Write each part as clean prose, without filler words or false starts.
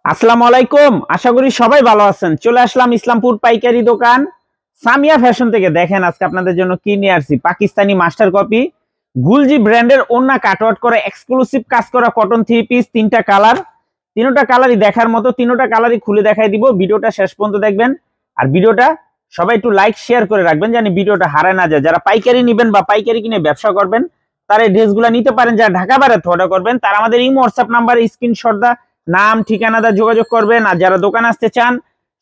আসসালামু আলাইকুম, আশা করি সবাই ভালো আছেন। চলে আসলাম ইসলামপুর পাইকারি দোকান সামিয়া ফ্যাশন থেকে। দেখেন আজকে আপনাদের জন্য কি নিয়ে আসছি। পাকিস্তানি মাস্টার কপি গুলজি ব্র্যান্ডের ওন্না কাটওয়ার্ক করা এক্সক্লুসিভ কাজ করা কটন থ্রি পিস, তিনটা কালার, তিনটা কালারই দেখার মতো, তিনটা কালারই খুলে দেখাই দিব। ভিডিওটা শেষ পর্যন্ত দেখবেন আর ভিডিওটা সবাই একটু লাইক শেয়ার করে রাখবেন, জানি ভিডিওটা হারায় না যায়। যারা পাইকারি নেবেন বা পাইকারি কিনে ব্যবসা করবেন তারা এই ড্রেসগুলো নিতে পারেন। যারা ঢাকা বাইরে অর্ডার করবেন তারা আমাদের ইমো হোয়াটসঅ্যাপ নাম্বারে স্ক্রিনশট দা নাম ঠিকানা দা যোগাযোগ করবেন। আর যারা দোকান আসতে চান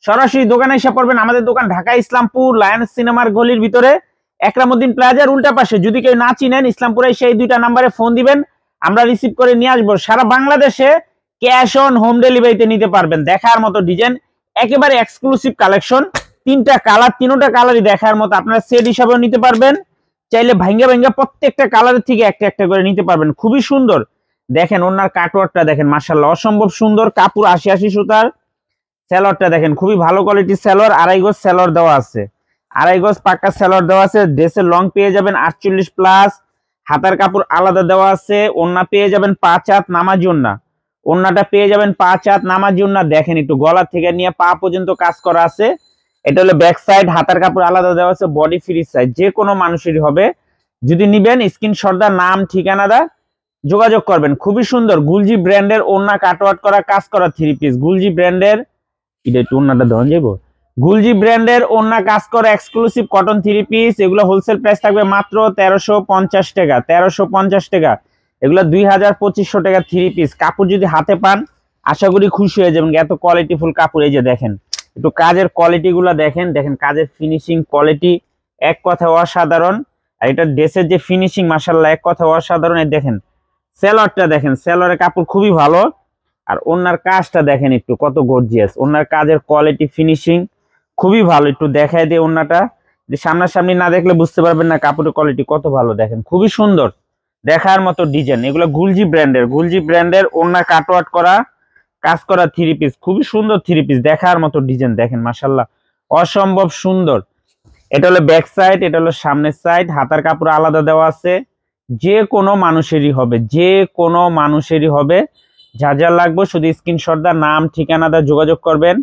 সরাসরি দোকানে এসে পড়বেন। আমাদের দোকান ঢাকা ইসলামপুর লায়ন্স সিনেমার গলির ভিতরে একরামউদ্দিন প্লাজার উল্টা পাশে। যদি কেউ না চিনেন ইসলামপুরে সেই দুইটা নাম্বারে ফোন দিবেন, আমরা রিসিভ করে নিয়ে আসবো। সারা বাংলাদেশে ক্যাশ অন হোম ডেলিভারিতে নিতে পারবেন। দেখার মতো ডিজাইন, একেবারে এক্সক্লুসিভ কালেকশন, তিনটা কালার, তিনটা কালারই দেখার মতো। আপনারা সেট হিসাবেও নিতে পারবেন, চাইলে ভাঙ্গা ভাঙ্গা প্রত্যেকটা কালারের থেকে একটা একটা করে নিতে পারবেন। খুবই সুন্দর। দেখেন ওনার কাটওয়ার্কটা দেখেন, মাশাআল্লাহ অসম্ভব সুন্দর। কাপড় ৮০ সুতার। সেলরটা দেখেন খুবই ভালো কোয়ালিটির সেলর, ২.৫ গজ সেলর দেওয়া আছে, ২.৫ গজ পাক্কা সেলর দেওয়া আছে। ড্রেসের লং পেয়ে যাবেন ৪৮ প্লাস, হাতার কাপড় আলাদা দেওয়া আছে। ওন্না পেয়ে যাবেন ৫ হাত নামাজি ওন্না, ওন্নাটা পেয়ে যাবেন ৫ হাত নামাজি ওন্না। দেখেন একটু গলা থেকে নিয়ে পা পর্যন্ত কাজ করা আছে। এটা হলো ব্যাক সাইড, হাতার কাপড় আলাদা দেওয়া আছে, বডি ফ্রি সাইজ, যে কোনো মানুষেরই হবে। যদি নিবেন স্ক্রিনশট দা নাম ঠিকানা দা যোগাযোগ করবেন। খুবই সুন্দর গুলজি ব্র্যান্ডের ওন্না কাটওয়ার্ক করা কাজ করা থ্রি পিস। গুলজি ব্র্যান্ডের এটা একটু ওন্নাটা ধরন যাবো। গুলজি ব্র্যান্ডের ওন্না কাজ করা এক্সক্লুসিভ কটন থ্রি পিস। এগুলো হোলসেল প্রাইস থাকবে মাত্র ১৩৫০ টাকা, ১৩৫০ টাকা। এগুলো ২০০০-২৫০০ টাকা থ্রি পিস। কাপড় যদি হাতে পান আশা করি খুশি হয়ে যাবেন, এত কোয়ালিটিফুল কাপড়। এই যে দেখেন একটু কাজের কোয়ালিটি গুলা দেখেন, দেখেন কাজের ফিনিশিং কোয়ালিটি এক কথা অসাধারণ। আর এটা ড্রেসের যে ফিনিশিং মাশাআল্লাহ এক কথা অসাধারণ। এই দেখেন সেলরটা দেখেন, সেলরের কাপড় খুবই ভালো। আর ওনার কাজটা দেখেন একটু কত গর্জিয়াস। ওনার কাজের কোয়ালিটি ফিনিশিং খুবই ভালো। একটু দেখায় দিয়ে ওনাটা, যে সামনাসামনি না দেখলে বুঝতে পারবেন না কাপড়ের কোয়ালিটি কত ভালো। দেখেন খুবই সুন্দর, দেখার মতো ডিজাইন। এগুলো গুলজি ব্র্যান্ডের, গুলজি ব্র্যান্ডের ওন্না কাটওয়ার্ক করা কাজ করা থ্রি পিস। খুবই সুন্দর থ্রি পিস, দেখার মতো ডিজাইন। দেখেন মাশাআল্লাহ অসম্ভব সুন্দর। এটা হলো ব্যাক সাইড, এটা হলো সামনের সাইড। হাতার কাপড় আলাদা দেওয়া আছে। যে কোনো মানুষেরই হবে, যে কোনো মানুষেরই হবে। যা যা লাগবে শুধু স্ক্রিনশট দা নাম ঠিকানা দা যোগাযোগ করবেন।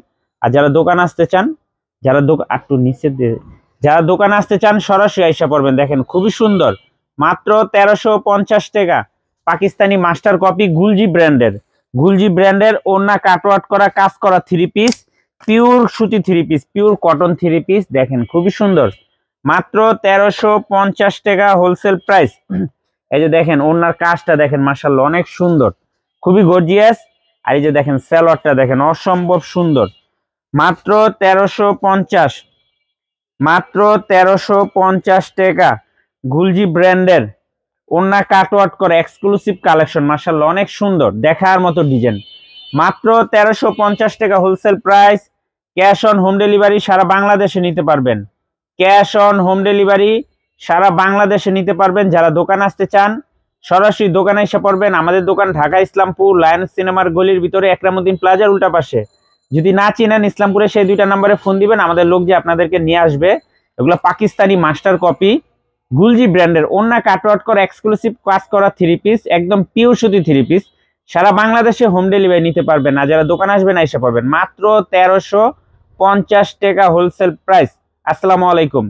আর যারা দোকান আসতে চান, যারা দোকান একটু নিচে দিয়ে, যারা দোকান আসতে চান সরাসরি আইসা পড়বেন। দেখেন খুবই সুন্দর, মাত্র ১৩৫০ টাকা। পাকিস্তানি মাস্টার কপি গুলজি ব্র্যান্ডের, গুলজি ব্র্যান্ডের ওন্না কাটওয়ার্ক করা কাজ করা থ্রি পিস, পিওর সুতি three piece, pure cotton three piece. দেখেন খুবই সুন্দর, মাত্র ১৩৫০ টাকা হোলসেল প্রাইস। এই যে দেখেন ওনার কাজটা দেখেন মাশাআল্লাহ অনেক সুন্দর, খুবই গর্জিয়াস। আর এই যে দেখেন সেলরটা দেখেন অসম্ভব সুন্দর, মাত্র ১৩৫০, মাত্র ১৩৫০ টাকা। গুলজি ব্র্যান্ডের ওন্না কাটওয়ার্ক করে এক্সক্লুসিভ কালেকশন, মাশাআল্লাহ অনেক সুন্দর, দেখার মতো ডিজাইন। মাত্র ১৩৫০ টাকা wholesale price. Cash on home delivery সারা বাংলাদেশে নিতে পারবেন, ক্যাশ অন হোম ডেলিভারি সারা বাংলাদেশে নিতে পারবেন। যারা দোকান আসতে চান সরাসরি দোকানে এসে পড়বেন। আমাদের দোকান ঢাকা ইসলামপুর লায়ন্স সিনেমার গলির ভিতরে একরামউদ্দিন প্লাজার উল্টা পাশে। যদি না চিনেন ইসলামপুরে সেই দুইটা নাম্বারে ফোন দিবেন, আমাদের লোক যে আপনাদেরকে নিয়ে আসবে। এগুলো পাকিস্তানি মাস্টার কপি গুলজি ব্র্যান্ডের ওন্না কাটওয়ার্ক করা এক্সক্লুসিভ কাজ করা থ্রি পিস, একদম পিওর সুতি থ্রি পিস। সারা বাংলাদেশে হোম ডেলিভারি নিতে পারবেন। আর যারা দোকান আসবেন এসে পড়বেন, মাত্র ১৩৫০ টাকা হোলসেল প্রাইস। আসসালামু আলাইকুম।